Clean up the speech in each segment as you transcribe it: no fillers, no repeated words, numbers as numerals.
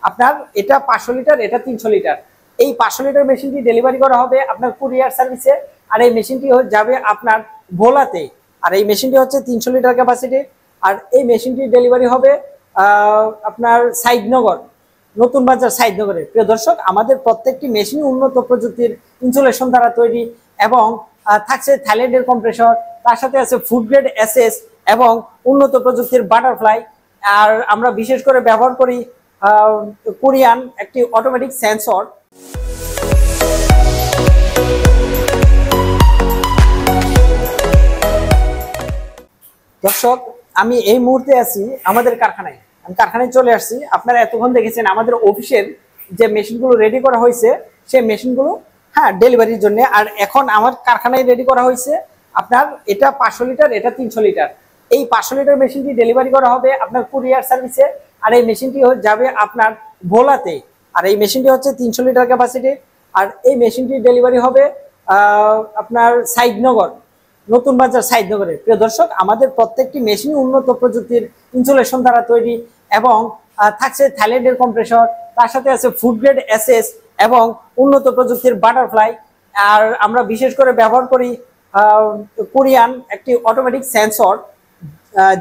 আপনার এটা 500 লিটার, এটা 300 লিটার। এই 500 লিটার মেশিনটি ডেলিভারি করা হবে আপনার কুরিয়ার সার্ভিসে, আর এই মেশিনটি যাবে আপনার ভোলাতে। আর এই মেশিনটি হচ্ছে 300 লিটার ক্যাপাসিটি। আর এই মেশিনটি ডেলিভারি হবে আপনার সাইদনগর, নতুন বাজার সাইদনগরে। প্রিয় দর্শক, আমাদের প্রত্যেকটি মেশিন উন্নত প্রযুক্তির ইনসুলেশন দ্বারা তৈরি এবং থাকছে থাইল্যান্ডের কম্প্রেসর, তার সাথে আছে ফুড গ্রেড এসএস এবং উন্নত প্রযুক্তির বাটারফ্লাই। আর আমরা বিশেষ করে ব্যবহার করি কোরিয়ান একটি অটোমেটিক সেন্সর। দর্শক, আমি এই মুহূর্তে আছি আমাদের কারখানায়। আমি কারখানায় চলে আসছি। আপনারা এতক্ষণ দেখেছেন আমাদের অফিসের যে মেশিনগুলো রেডি করা হয়েছে, সেই মেশিনগুলো ডেলিভারির জন্য। আর এখন আমার কারখানায় রেডি করা হয়েছে আপনার এটা 500 লিটার, এটা 300 লিটার। এই 500 লিটার মেশিনটি ডেলিভারি করা হবে আপনার কুরিয়ার সার্ভিসে, আর এই মেশিনটি যাবে আপনার ভোলাতে। আর এই মেশিনটি হচ্ছে 300 লিটার ক্যাপাসিটি। আর এই মেশিনটি ডেলিভারি হবে আপনার সাইদনগর, নতুন বাজার সাইদনগরে। প্রিয় দর্শক, আমাদের প্রত্যেকটি মেশিন উন্নত প্রযুক্তির ইনসুলেশন দ্বারা তৈরি এবং থাকছে থাইল্যান্ডের কম্প্রেসর, তার সাথে আছে ফুড গ্রেড এসএস এবং উন্নত প্রযুক্তির বাটারফ্লাই। আর আমরা বিশেষ করে ব্যবহার করি কোরিয়ান একটি অটোমেটিক সেন্সর,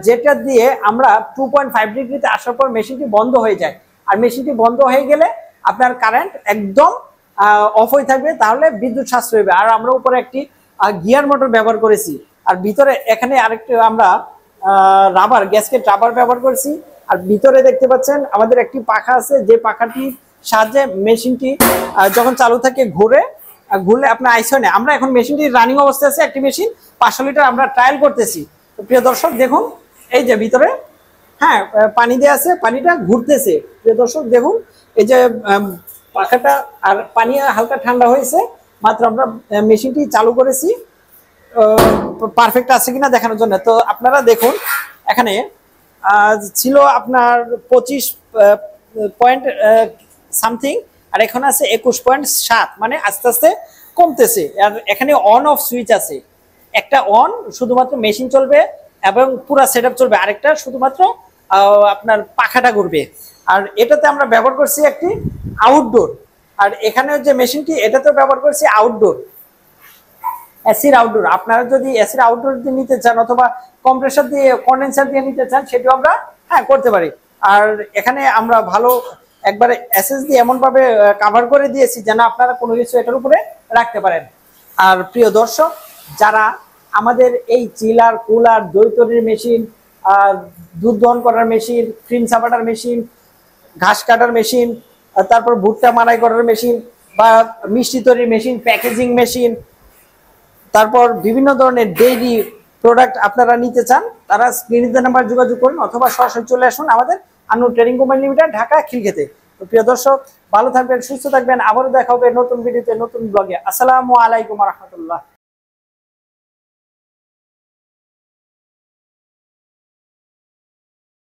যেটা দিয়ে আমরা 2.5 ডিগ্রিতে আসার পর মেশিনটি বন্ধ হয়ে যায়। আর মেশিনটি বন্ধ হয়ে গেলে আপনার কারেন্ট একদম অফ হয়ে থাকবে, তাহলে বিদ্যুৎ সাশ্রয় হবে। আর আমরা উপরে একটি গিয়ার মোটর ব্যবহার করেছি। আর ভিতরে এখানে আরেকটি আমরা রাবার, গ্যাসকেট রাবার ব্যবহার করেছি। আর ভিতরে দেখতে পাচ্ছেন আমাদের একটি পাখা আছে, যে পাখাটির সাহায্যে মেশিনটি যখন চালু থাকে ঘুরলে আপনার আইস হয় না। আমরা এখন মেশিনটি রানিং অবস্থায় আছে, একটি মেশিন 500 লিটার আমরা ট্রায়াল করতেছি। তো প্রিয় দর্শক দেখুন, এই যে ভিতরে পানি দেওয়া আছে, পানিটা ঘুরতেছে। প্রিয় দর্শক দেখুন, এই যে পাখাটা, আর পানি হালকা ঠান্ডা হয়েছে মাত্র। আমরা মেশিনটি চালু করেছি পারফেক্ট আছে কিনা দেখানোর জন্য। তো আপনারা দেখুন, এখানে ছিল আপনার 25 পয়েন্ট সামথিং, আর এখন আছে 21.7, মানে আস্তে আস্তে কমতেছে। আর এখানে অন অফ সুইচ আছে, একটা অন শুধুমাত্র মেশিন চলবে এবং পুরো সেটআপ চলবে, আরেকটা শুধুমাত্র আপনার পাখাটা ঘুরবে। আর এটাতে আমরা ব্যবহার করছি একটি আউটডোর। আর এখানে যে মেশিনটি, এটাতেও ব্যবহার করছি আউটডোর, এসির আউটডোর। আপনারা যদি এসির আউটডোর দিয়ে নিতে চান অথবা কম্প্রেসর দিয়ে, কন্ডেন্সার দিয়ে নিতে চান, সেটিও আমরা করতে পারি। আর এখানে আমরা ভালো একবারে এসএস দিয়ে এমনভাবে কাভার করে দিয়েছি যেন আপনারা কোনো কিছু এটার উপরে রাখতে পারেন। আর প্রিয় দর্শক, যারা আমাদের এই চিলার, কুলার, দই তৈরির মেশিন, দুধ দহন করার মেশিন, ক্রিম চাপাটার মেশিন, ঘাস কাটার মেশিন, তারপর ভুট্টা মাড়াই করার মেশিন বা মিষ্টি তৈরির মেশিন, প্যাকেজিং মেশিন, তারপর বিভিন্ন ধরনের ডেইরি প্রোডাক্ট আপনারা নিতে চান, তারা স্ক্রিনে নাম্বার যোগাযোগ করুন অথবা সরাসরি চলে আসুন আমাদের আনু ট্রেডিং কোম্পানি লিমিটেড, ঢাকা খিলক্ষেতে। তো প্রিয় দর্শক, ভালো থাকবেন, সুস্থ থাকবেন। আবারও দেখা হবে নতুন ভিডিওতে, নতুন ব্লগে। আসসালামু আলাইকুম রহমতুল্লাহ।